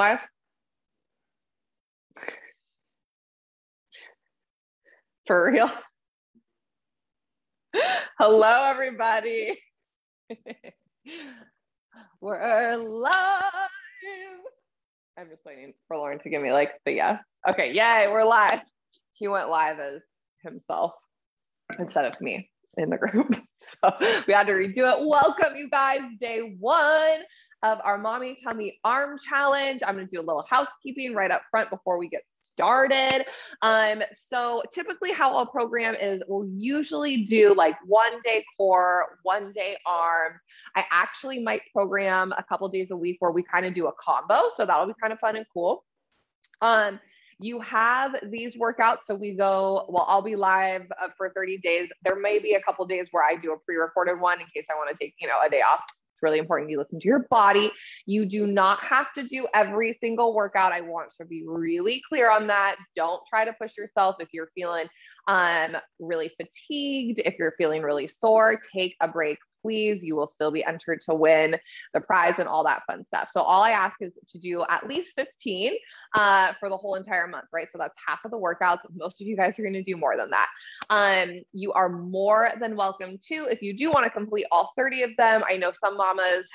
Live? For real? Hello, everybody. We're live. I'm just waiting for Lauren to give me like the yes. Okay, yay, we're live. He went live as himself instead of me in the group. So we had to redo it. Welcome, you guys. Day one of our Mommy Tummy Arm Challenge. I'm going to do a little housekeeping right up front before we get started. So typically how I'll program is we'll usually do like 1 day core, 1 day arms. I actually might program a couple days a week where we kind of do a combo. So that'll be kind of fun and cool. You have these workouts. So we go, well, I'll be live for 30 days. There may be a couple days where I do a pre-recorded one in case I want to take, a day off. It's really important you listen to your body. You do not have to do every single workout. I want to be really clear on that. Don't try to push yourself if you're feeling really fatigued, if you're feeling really sore, take a break. Please, you will still be entered to win the prize and all that fun stuff. So all I ask is to do at least 15 for the whole entire month, right? So that's half of the workouts. Most of you guys are going to do more than that. You are more than welcome to, if you do want to complete all 30 of them. I know some mamas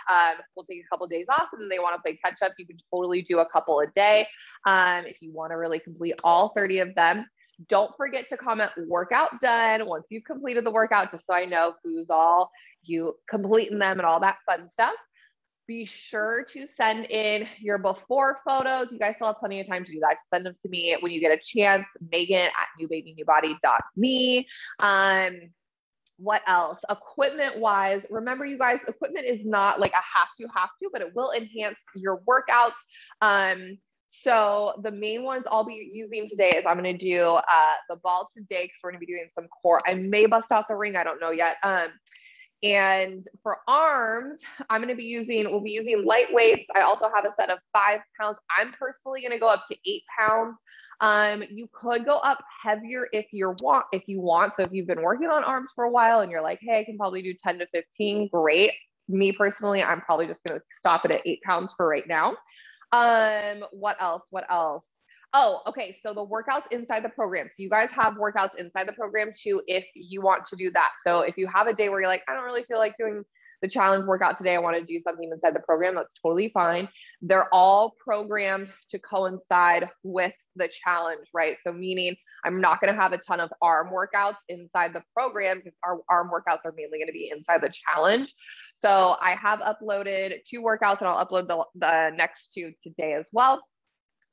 will take a couple of days off and then they want to play catch up. You can totally do a couple a day if you want to really complete all 30 of them. Don't forget to comment workout done once you've completed the workout, just so I know who's all you completing them and all that fun stuff. Be sure to send in your before photos. You guys still have plenty of time to do that. Just send them to me when you get a chance. Megan@newbabynewbody.me. What else? Equipment wise, remember you guys, equipment is not like a have to, but it will enhance your workouts. So the main ones I'll be using today is I'm going to do the ball today because we're going to be doing some core. I may bust out the ring. I don't know yet. And for arms, we'll be using light weights. I also have a set of 5 pounds. I'm personally going to go up to 8 pounds. You could go up heavier if you want. So if you've been working on arms for a while and you're like, hey, I can probably do 10 to 15, great. Me personally, I'm probably just going to stop it at 8 pounds for right now. What else? Oh, okay. So the workouts inside the program. So you guys have workouts inside the program too, if you want to do that. So if you have a day where you're like, I don't really feel like doing the challenge workout today, I want to do something inside the program, that's totally fine. They're all programmed to coincide with the challenge, right? So meaning I'm not going to have a ton of arm workouts inside the program because our arm workouts are mainly going to be inside the challenge. So I have uploaded 2 workouts and I'll upload the next 2 today as well.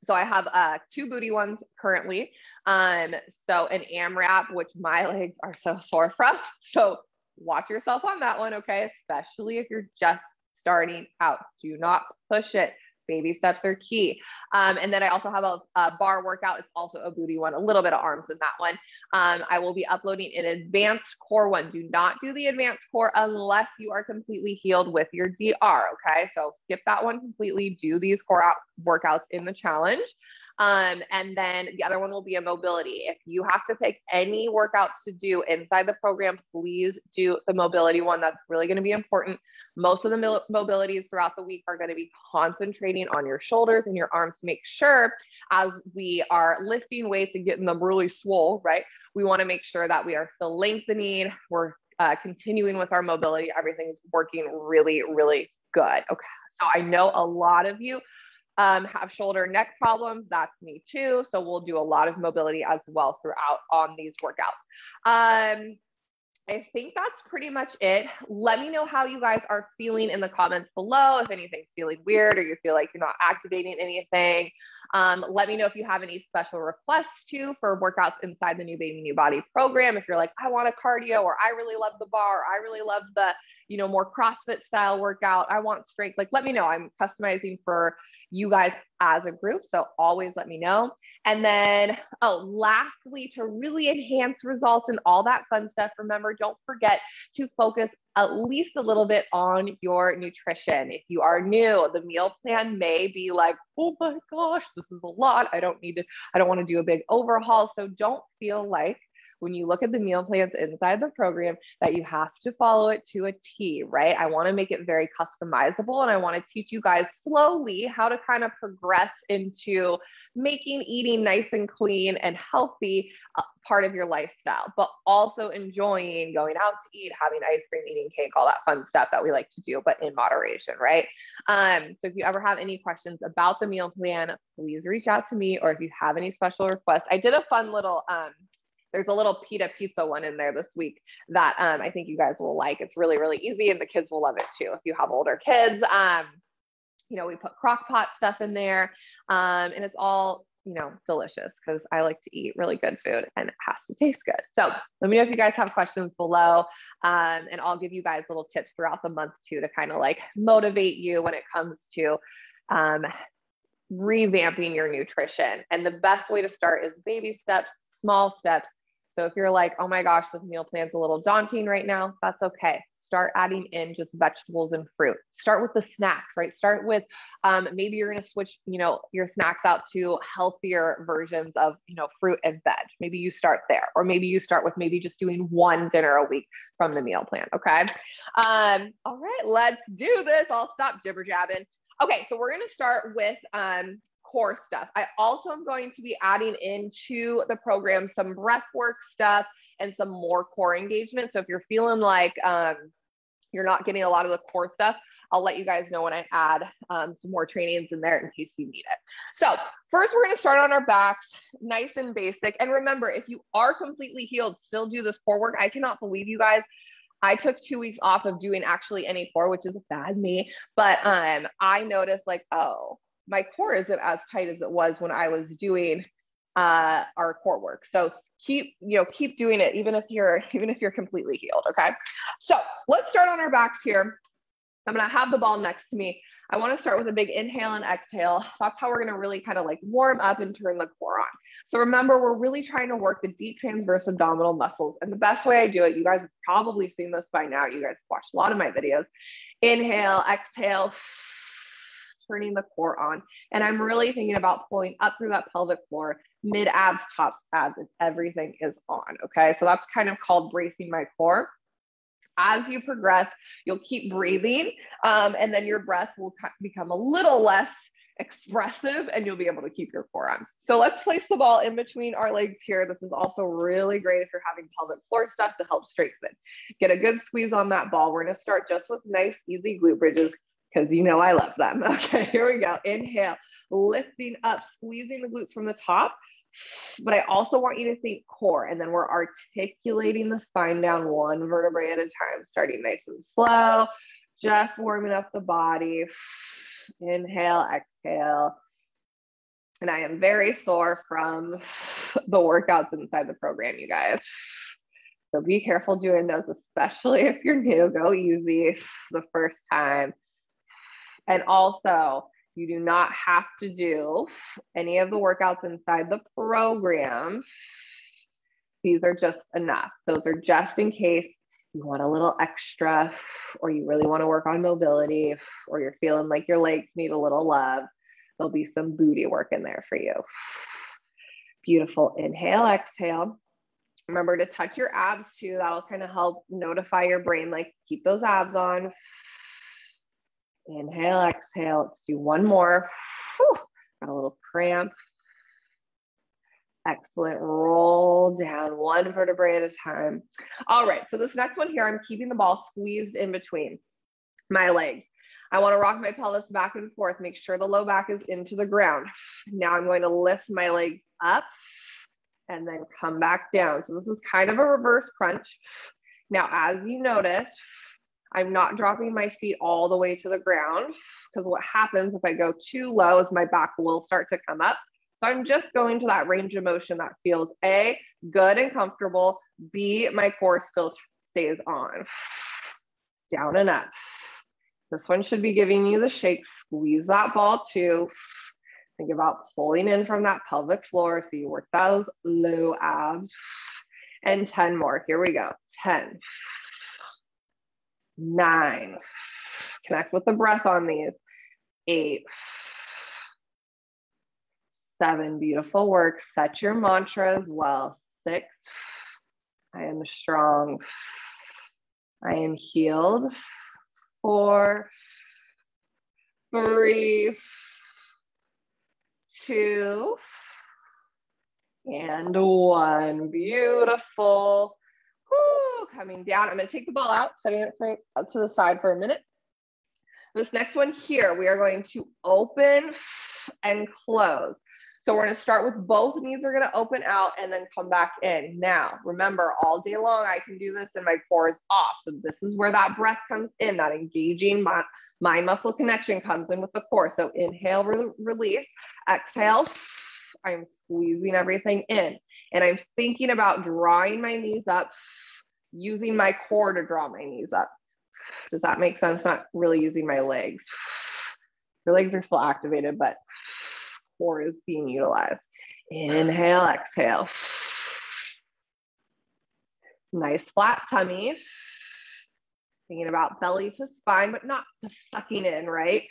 So I have 2 booty ones currently. So an AMRAP, which my legs are so sore from. So watch yourself on that one, okay? Especially if you're just starting out. Do not push it. Baby steps are key. And then I also have a bar workout. It's also a booty one, a little bit of arms in that one. I will be uploading an advanced core one. Do not do the advanced core unless you are completely healed with your DR, okay? So skip that one completely. Do these core workouts in the challenge. And then the other one will be a mobility. If you have to pick any workouts to do inside the program, please do the mobility one. That's really going to be important. Most of the mobilities throughout the week are going to be concentrating on your shoulders and your arms to make sure as we are lifting weights and getting them really swole, right? We want to make sure that we are still lengthening. We're continuing with our mobility. Everything's working really, really good. Okay. So I know a lot of you have shoulder neck problems. That's me too. So we'll do a lot of mobility as well throughout on these workouts. I think that's pretty much it. Let me know how you guys are feeling in the comments below. If anything's feeling weird or you feel like you're not activating anything. Let me know if you have any special requests too for workouts inside the New Baby New Body program. If you're like, I want a cardio, or I really love the bar, or I really love the, more CrossFit style workout. I want strength. Like, let me know. I'm customizing for you guys as a group. So always let me know. And then, lastly, to really enhance results and all that fun stuff, remember, don't forget to focus at least a little bit on your nutrition. If you are new, the meal plan may be like, oh my gosh, this is a lot. I don't want to do a big overhaul. So don't feel like when you look at the meal plans inside the program, that you have to follow it to a T, right? I want to make it very customizable, and I want to teach you guys slowly how to kind of progress into making eating nice and clean and healthy part of your lifestyle, but also enjoying going out to eat, having ice cream, eating cake, all that fun stuff that we like to do, but in moderation, right? So if you ever have any questions about the meal plan, please reach out to me, or if you have any special requests. I did a fun little, there's a little pita pizza one in there this week that I think you guys will like. It's really, really easy, and the kids will love it too. If you have older kids, you know, we put crock pot stuff in there, and it's all, you know, delicious because I like to eat really good food and it has to taste good. So let me know if you guys have questions below, and I'll give you guys little tips throughout the month too to kind of like motivate you when it comes to revamping your nutrition. And the best way to start is baby steps, small steps. So if you're like, oh my gosh, this meal plan's a little daunting right now, that's okay. Start adding in just vegetables and fruit. Start with the snacks, right? Start with, maybe you're going to switch, you know, your snacks out to healthier versions of, you know, fruit and veg. Maybe you start there, or maybe you start with maybe just doing one dinner a week from the meal plan. Okay. All right, let's do this. I'll stop jibber jabbing. Okay. So we're going to start with, core stuff. I also am going to be adding into the program some breath work stuff and some more core engagement. So if you're feeling like you're not getting a lot of the core stuff, I'll let you guys know when I add some more trainings in there in case you need it. So first, we're going to start on our backs, nice and basic. And remember, if you are completely healed, still do this core work. I cannot believe you guys. I took 2 weeks off of doing actually any core, which is bad me. But I noticed like, oh, my core isn't as tight as it was when I was doing our core work. So keep doing it, even if you're completely healed. Okay. So let's start on our backs here. I'm going to have the ball next to me. I want to start with a big inhale and exhale. That's how we're going to really kind of like warm up and turn the core on. So remember, we're really trying to work the deep transverse abdominal muscles. And the best way I do it, you guys have probably seen this by now. You guys watched a lot of my videos. Inhale, exhale, turning the core on. And I'm really thinking about pulling up through that pelvic floor, mid abs, top abs, and everything is on. Okay. So that's kind of called bracing my core. As you progress, you'll keep breathing, and then your breath will become a little less expressive and you'll be able to keep your core on. So let's place the ball in between our legs here. This is also really great if you're having pelvic floor stuff to help strengthen. Get a good squeeze on that ball. We're going to start just with nice, easy glute bridges, because you know I love them. Okay, here we go. Inhale, lifting up, squeezing the glutes from the top. But I also want you to think core, and then we're articulating the spine down one vertebrae at a time, starting nice and slow, just warming up the body. Inhale, exhale. And I am very sore from the workouts inside the program, you guys. So be careful doing those, especially if you're new. Go easy the first time. And also, you do not have to do any of the workouts inside the program. These are just enough. Those are just in case you want a little extra, or you really want to work on mobility, or you're feeling like your legs need a little love. There'll be some booty work in there for you. Beautiful. Inhale, exhale. Remember to touch your abs too. That'll kind of help notify your brain, like keep those abs on. Inhale, exhale. Let's do one more. Whew. Got a little cramp. Excellent. Roll down one vertebrae at a time. All right. So this next one here, I'm keeping the ball squeezed in between my legs. I want to rock my pelvis back and forth. Make sure the low back is into the ground. Now I'm going to lift my legs up and then come back down. So this is kind of a reverse crunch. Now, as you notice, I'm not dropping my feet all the way to the ground, because what happens if I go too low is my back will start to come up. So I'm just going to that range of motion that feels A, good and comfortable, B, my core still stays on. Down and up. This one should be giving you the shake. Squeeze that ball too. Think about pulling in from that pelvic floor so you work those low abs. And 10 more. Here we go. 10. 9. Connect with the breath on these. 8. 7. Beautiful work. Set your mantra as well. 6. I am strong. I am healed. 4, 3, 2, and 1. Beautiful. Woo, coming down. I'm going to take the ball out, setting it out to the side for a minute. This next one here, we are going to open and close. So we're going to start with both knees are going to open out and then come back in. Now, remember, all day long, I can do this and my core is off. So this is where that breath comes in, that engaging mind-muscle connection comes in with the core. So inhale, release, exhale. I'm squeezing everything in. And I'm thinking about drawing my knees up, using my core to draw my knees up. Does that make sense? Not really using my legs. Your legs are still activated, but core is being utilized. Inhale, exhale. Nice flat tummy. Thinking about belly to spine, but not just sucking in, right?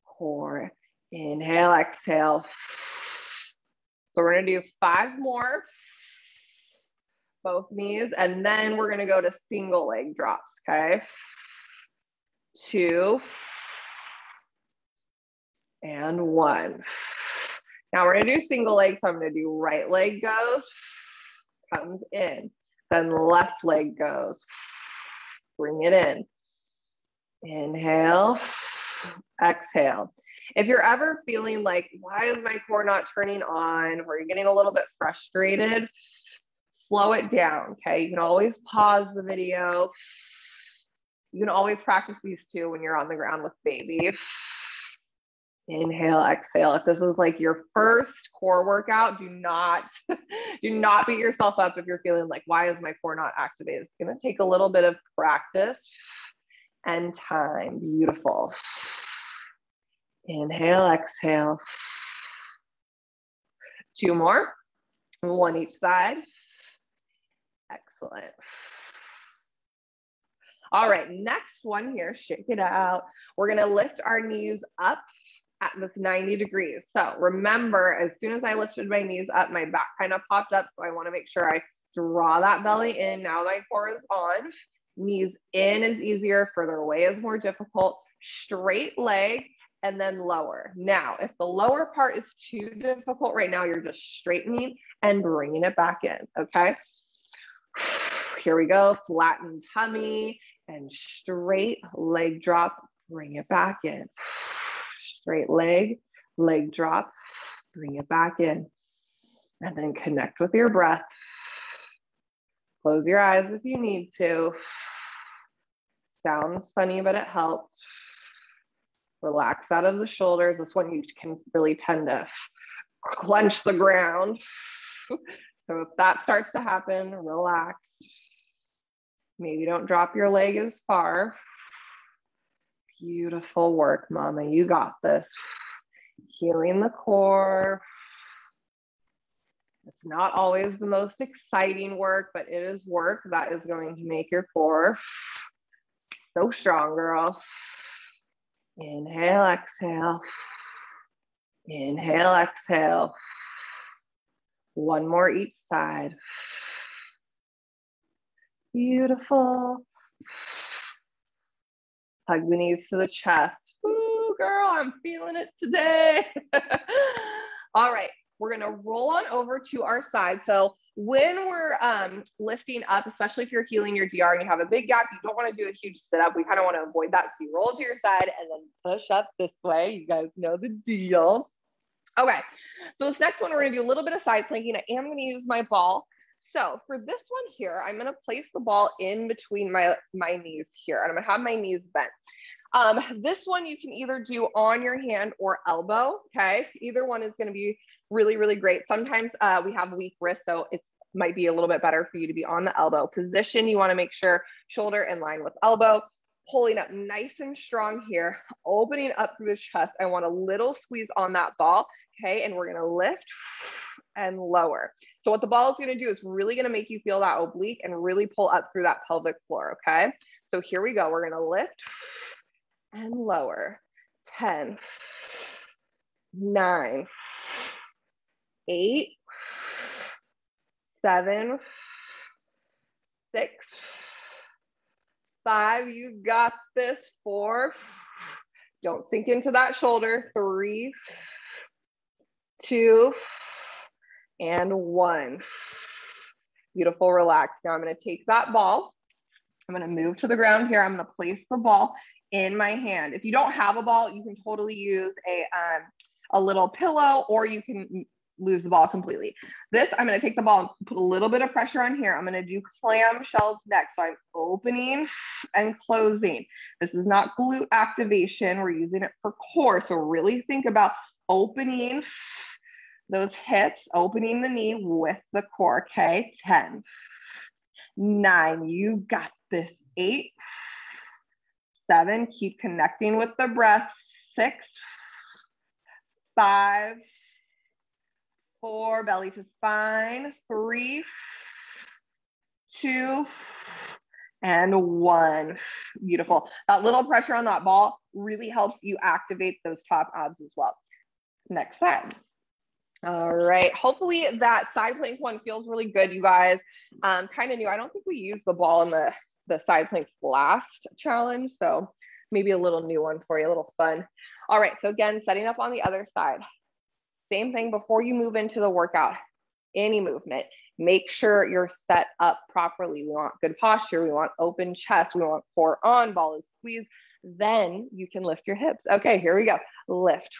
Core. Inhale, exhale. So we're going to do 5 more. Both knees. And then we're going to go to single leg drops, okay? 2. And 1. Now we're going to do single leg. So I'm going to do right leg goes, comes in. Then left leg goes. Bring it in. Inhale, exhale. If you're ever feeling like, why is my core not turning on? Or you're getting a little bit frustrated, slow it down, okay? You can always pause the video. You can always practice these two when you're on the ground with baby. Inhale, exhale. If this is like your first core workout, do not beat yourself up if you're feeling like, why is my core not activated? It's going to take a little bit of practice and time. Beautiful. Inhale, exhale. 2 more. 1 each side. Excellent. All right, next one here, shake it out. We're going to lift our knees up at this 90 degrees. So remember, as soon as I lifted my knees up, my back kind of popped up. So I want to make sure I draw that belly in. Now my core is on. Knees in is easier, further away is more difficult. Straight leg and then lower. Now, if the lower part is too difficult right now, you're just straightening and bringing it back in, okay? Here we go, flatten tummy and straight leg drop, bring it back in. Straight leg drop, bring it back in. And then connect with your breath. Close your eyes if you need to. Sounds funny, but it helps. Relax out of the shoulders. This one you can really tend to clench the ground. So if that starts to happen, relax. Maybe don't drop your leg as far. Beautiful work, mama. You got this. Healing the core. It's not always the most exciting work, but it is work that is going to make your core so strong, girl. Inhale, exhale. Inhale, exhale. 1 more each side. Beautiful. Hug the knees to the chest. Ooh, girl, I'm feeling it today. All right, we're gonna roll on over to our side. So when we're lifting up, especially if you're healing your DR and you have a big gap, you don't wanna do a huge sit up. We kind of wanna avoid that. So you roll to your side and then push up this way. You guys know the deal. Okay, so this next one, we're gonna do a little bit of side planking. I am gonna use my ball. So for this one here, I'm gonna place the ball in between my knees here, and I'm gonna have my knees bent. This one you can either do on your hand or elbow, okay? Either one is gonna be really, really great. Sometimes we have weak wrists, so it might be a little bit better for you to be on the elbow position. You wanna make sure shoulder in line with elbow, pulling up nice and strong here, opening up through the chest. I want a little squeeze on that ball, okay? And we're gonna lift and lower. So what the ball is gonna do is really gonna make you feel that oblique and really pull up through that pelvic floor, okay? So here we go, we're gonna lift and lower. 10, 9, 8, 7, 6, 5, you got this. 4, don't sink into that shoulder. 3, 2, and 1. Beautiful, relax. Now I'm going to take that ball. I'm going to move to the ground here. I'm going to place the ball in my hand. If you don't have a ball, you can totally use a little pillow, or you can lose the ball completely. This, I'm going to take the ball and put a little bit of pressure on here. I'm going to do clamshells next. So I'm opening and closing. This is not glute activation. We're using it for core. So really think about opening those hips, opening the knee with the core. Okay, 10, 9, you got this. 8, 7, keep connecting with the breath. 6, 5, 4, belly to spine. 3, 2, and 1. Beautiful. That little pressure on that ball really helps you activate those top abs as well. Next side. All right, hopefully that side plank one feels really good, you guys. Kind of new. I don't think we used the ball in the side planks last challenge, so maybe a little new one for you, a little fun. All right, so again, setting up on the other side. Same thing before you move into the workout, any movement, make sure you're set up properly. We want good posture, we want open chest, we want core on, ball is squeezed, then you can lift your hips. Okay, here we go. Lift.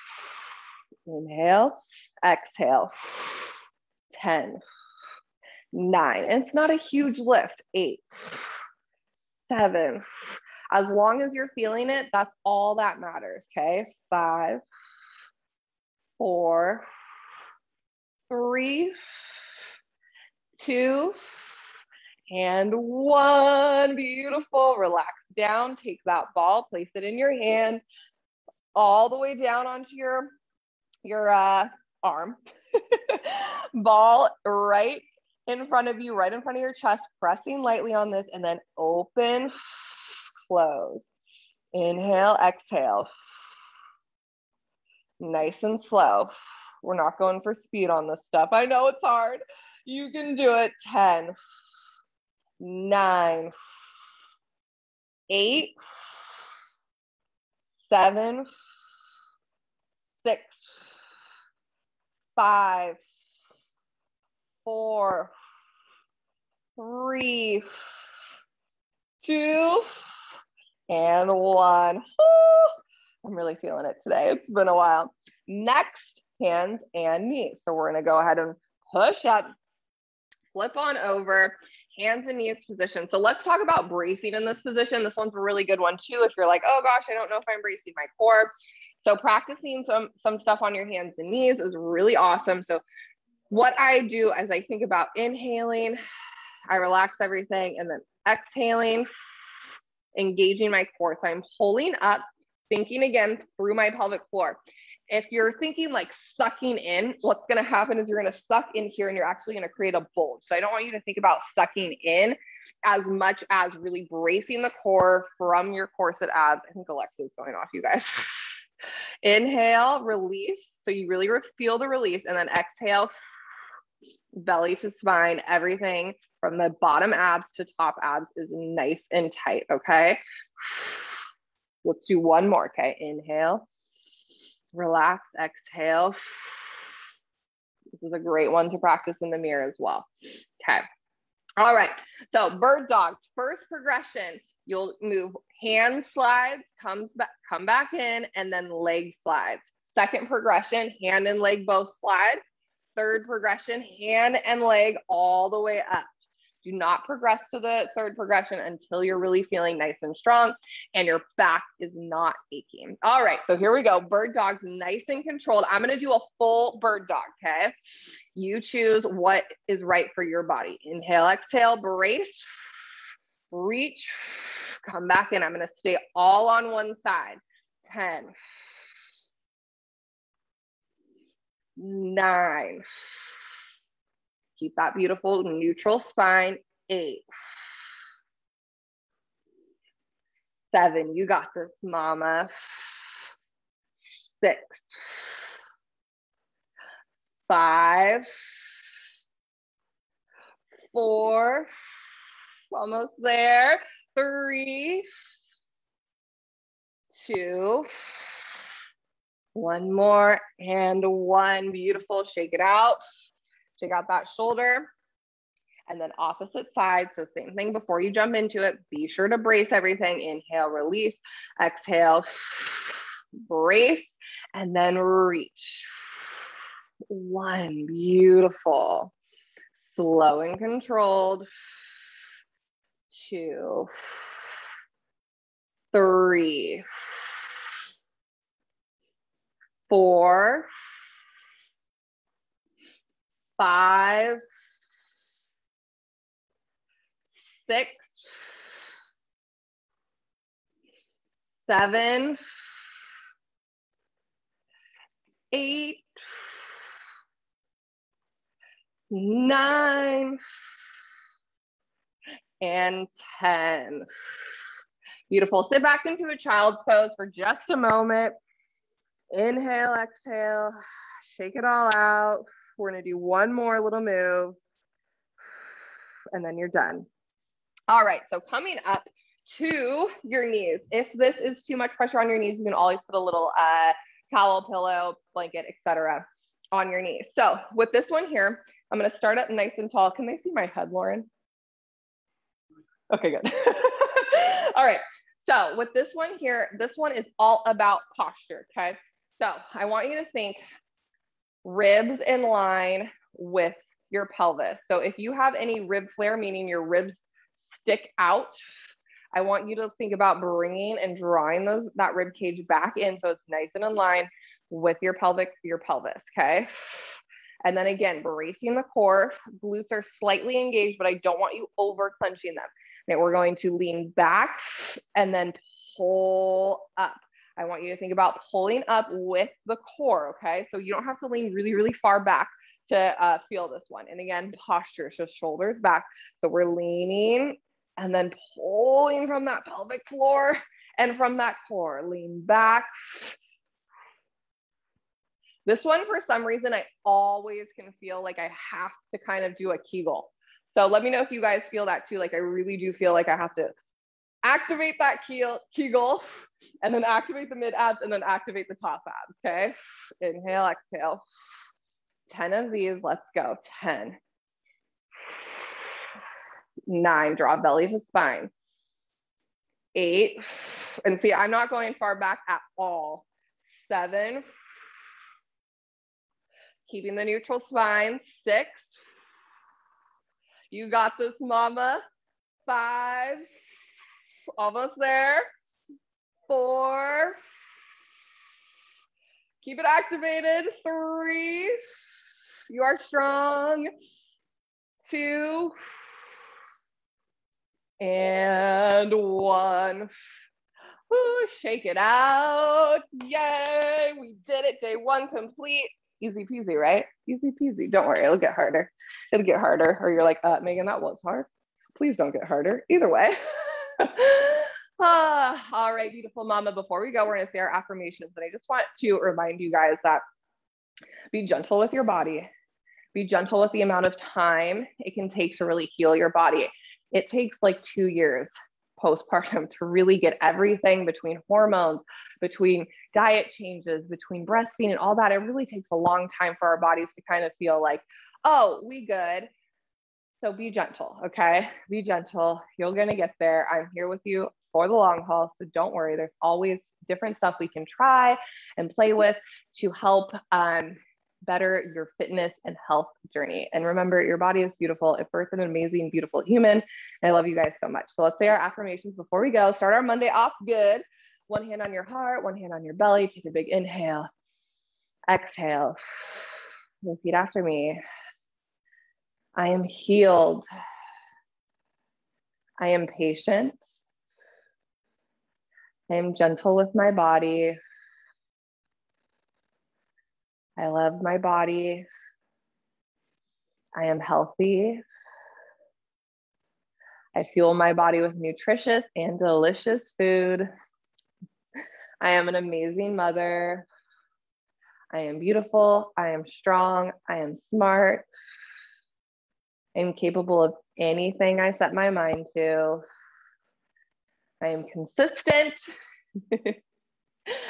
Inhale, exhale. 10, 9, and it's not a huge lift. 8, 7, as long as you're feeling it, that's all that matters. Okay, 5, 4, 3, 2, and 1. Beautiful. Relax down, take that ball, place it in your hand, all the way down onto your arm. Ball right in front of you, right in front of your chest, pressing lightly on this, and then open, close. Inhale, exhale. Nice and slow. We're not going for speed on this stuff. I know it's hard. You can do it. 10, 9, 8, 7, 6, 5, 4, 3, 2, and 1. I'm really feeling it today. It's been a while. Next, hands and knees. So we're going to go ahead and push up, flip on over, hands and knees position. So let's talk about bracing in this position. This one's a really good one too. If you're like, oh gosh, I don't know if I'm bracing my core. So practicing some stuff on your hands and knees is really awesome. So what I do as I think about inhaling, I relax everything, and then exhaling, engaging my core. So I'm pulling up, thinking again through my pelvic floor. If you're thinking like sucking in, what's going to happen is you're going to suck in here and you're actually going to create a bulge. So I don't want you to think about sucking in as much as really bracing the core from your corset abs. I think Alexa's going off, you guys. Inhale, release. So you really feel the release, and then exhale, belly to spine. Everything from the bottom abs to top abs is nice and tight. Okay. Let's do one more. Okay. Inhale, relax, exhale. This is a great one to practice in the mirror as well. Okay. All right. So bird dogs, first progression. You'll move hand slides, come back in, and then leg slides. Second progression, hand and leg both slide. Third progression, hand and leg all the way up. Do not progress to the third progression until you're really feeling nice and strong and your back is not aching. All right, so here we go. Bird dogs, nice and controlled. I'm gonna do a full bird dog, okay? You choose what is right for your body. Inhale, exhale, brace, reach, come back in. I'm gonna stay all on one side. 10, 9, keep that beautiful neutral spine. 8, 7, you got this, mama. 6, 5, 4, almost there. 3, 2, 1 more, and 1. Beautiful. Shake it out. Shake out that shoulder. And then opposite side. So same thing before you jump into it. Be sure to brace everything. Inhale, release. Exhale, brace, and then reach. 1. Beautiful. Slow and controlled. 2, 3, 4, 5, 6, 7, 8, 9, and 10. Beautiful. Sit back into a child's pose for just a moment. Inhale, exhale, shake it all out. We're going to do one more little move, and then you're done. All right, so coming up to your knees. If this is too much pressure on your knees, you can always put a little towel, pillow, blanket, etc. on your knees. So with this one here, I'm going to start up nice and tall. Can they see my head, Lauren? Okay, good. All right, so with this one here, this one is all about posture, okay? So I want you to think ribs in line with your pelvis. So if you have any rib flare, meaning your ribs stick out, I want you to think about bringing and drawing that rib cage back in so it's nice and in line with your pelvis, okay? And then again, bracing the core. Glutes are slightly engaged, but I don't want you over clenching them. Okay, we're going to lean back and then pull up. I want you to think about pulling up with the core, okay? So you don't have to lean really, really far back to feel this one. And again, posture, so shoulders back. So we're leaning and then pulling from that pelvic floor and from that core. Lean back. This one, for some reason, I always can feel like I have to kind of do a Kegel. So let me know if you guys feel that too. Like I really do feel like I have to activate that Kegel and then activate the mid abs and then activate the top abs, okay? Inhale, exhale. 10 of these, let's go. 10, 9, draw belly to spine. 8, and see, I'm not going far back at all. 7, keeping the neutral spine. 6, you got this, mama. 5, almost there. 4, keep it activated. 3, you are strong. 2, and 1. Woo, shake it out. Yay, we did it. Day 1 complete. Easy peasy, right? Easy peasy. Don't worry, it'll get harder. It'll get harder. Or you're like, Megan, that was hard. Please don't get harder. Either way. All right, beautiful mama. Before we go, we're going to say our affirmations. And I just want to remind you guys that be gentle with your body. Be gentle with the amount of time it can take to really heal your body. It takes like 2 years postpartum to really get everything between hormones, between diet changes, between breastfeeding and all that. It really takes a long time for our bodies to kind of feel like, oh, we good. So be gentle, okay? Be gentle. You're gonna get there. I'm here with you for the long haul. So don't worry. There's always different stuff we can try and play with to help better your fitness and health journey. And remember, your body is beautiful. It birthed an amazing, beautiful human. And I love you guys so much. So let's say our affirmations before we go. Start our Monday off good. One hand on your heart, one hand on your belly. Take a big inhale. Exhale. Repeat after me. I am healed. I am patient. I am gentle with my body. I love my body. I am healthy. I fuel my body with nutritious and delicious food. I am an amazing mother. I am beautiful. I am strong. I am smart. I'm capable of anything I set my mind to. I am consistent.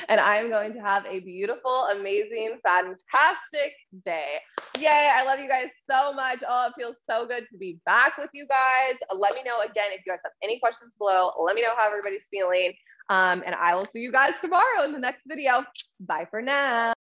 And I am going to have a beautiful, amazing, fantastic day. Yay, I love you guys so much. Oh, it feels so good to be back with you guys. Let me know again if you guys have any questions below. Let me know how everybody's feeling. And I will see you guys tomorrow in the next video. Bye for now.